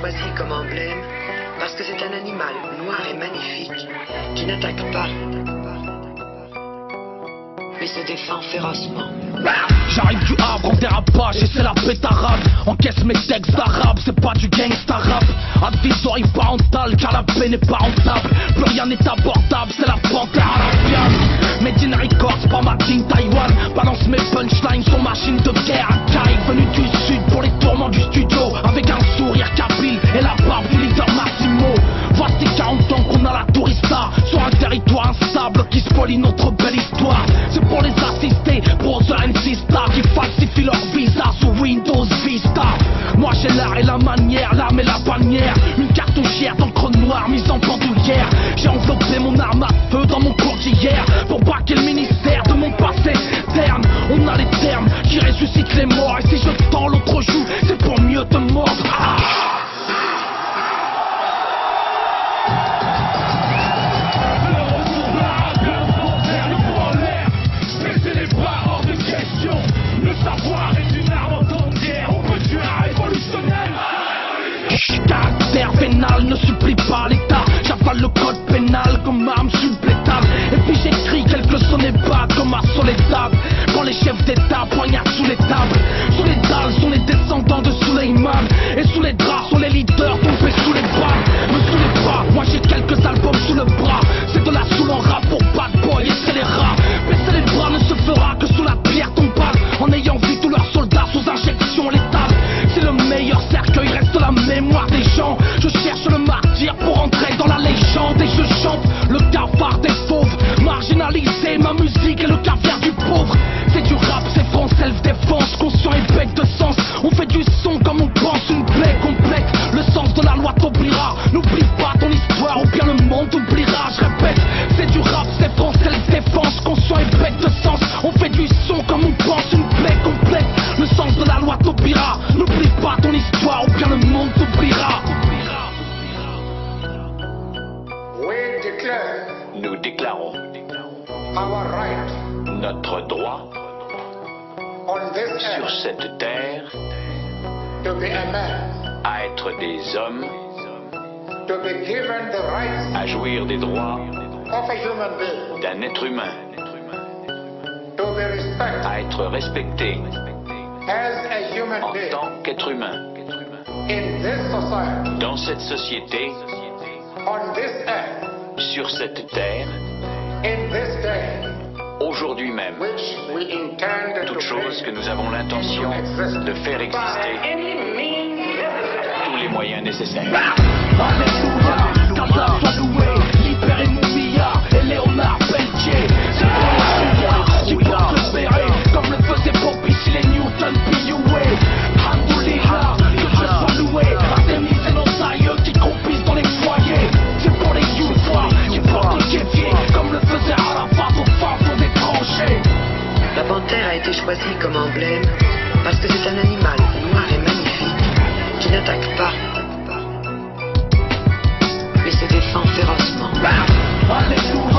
choisi comme emblème parce que c'est un animal noir et magnifique qui n'attaque pas, mais se défend férocement. J'arrive du Havre en dérapage et c'est la pétarade. Encaisse mes textes d'arabe, c'est pas du gangsta rap. Advisory parental car la paix n'est pas rentable. Plus rien n'est abordable, c'est la panthère à la pièce. Made in Records, pas ma King Taiwan. Balance mes punchlines sur machine de guerre. Un caïd venu du sud pour les tourments du studio. Avec un sourire kabyle et la barbe du leader Massimo. Voici 40 ans qu'on a la tourista sur un territoire instable qui spolie notre belle histoire. C'est pour les assister, pour The NC Star qui falsifient leur visa sous Windows Vista. Moi j'ai l'art et la manière, l'arme et la bannière. Une cartouchière d'encre noire mise en bandoulière. J'ai enveloppé mon arme à feu dans mon cours d'hier pour braquer le ministère de mon passé terne. On a les termes qui ressuscitent les morts. Et si je tends l'autre joue, c'est pour mieux te mordre. Caractère vénal ne supplie pas l'état. J'avale le code pénal comme arme supplétable. Et puis j'écris quelques sonnets bas comme à Soledad. Quand les chefs d'état poignardent sous les tables. Sous les dalles sont les descendants de Suleiman. Et sous les draps sont les leaders tombés sous les balles. Me saoulez pas, moi j'ai quelques albums sous le bras. C'est de la soul en rap pour bad boy et c'est les rats. Baisser les bras ne se fera que sous la pierre tombale. En ayant vu tous leurs soldats sous injection létale. C'est le meilleur cercueil, reste la mémoire des gens. Je cherche le martyr pour entrer dans la légende. Et je chante le cafard des fauves. Marginalisé, ma musique est le caviar du pauvre. C'est du rap, c'est franc, self-défense. Conscient et bec de sens. On fait du son comme on pense, une plaie complète. Le sens de la loi t'oubliera. N'oublie pas ton histoire ou bien le monde t'oubliera. Je répète, c'est du rap, c'est franc, self-défense. Conscient et bec de sens. On fait du son comme on pense, une plaie complète. Le sens de la loi t'oubliera. N'oublie pas ton histoire ou bien le monde t'oubliera. Nous déclarons notre droit sur cette terre à être des hommes, à jouir des droits d'un être humain, à être respecté en tant qu'être humain dans cette société, sur cette terre, aujourd'hui même, toute chose que nous avons l'intention de faire exister, tous les moyens nécessaires. Alléluia, qu'Allah soit loué, libérez Moumia et Léonard Peltier. C'est pour les qui portent le béret, comme le faisait Bobby si les Newton pilloués. Alhamdoulilah, que Dieu soit loué, Artemis et nos aïeux qui croupissent dans les foyers. C'est pour les youfois qui portent le kéfier, comme le faisait Arafat au fin fond des tranchées. La panthère a été choisie comme emblème parce que c'est un animal noir et magnifique qui n'attaque pas, mais se défend férocement. Alléluia.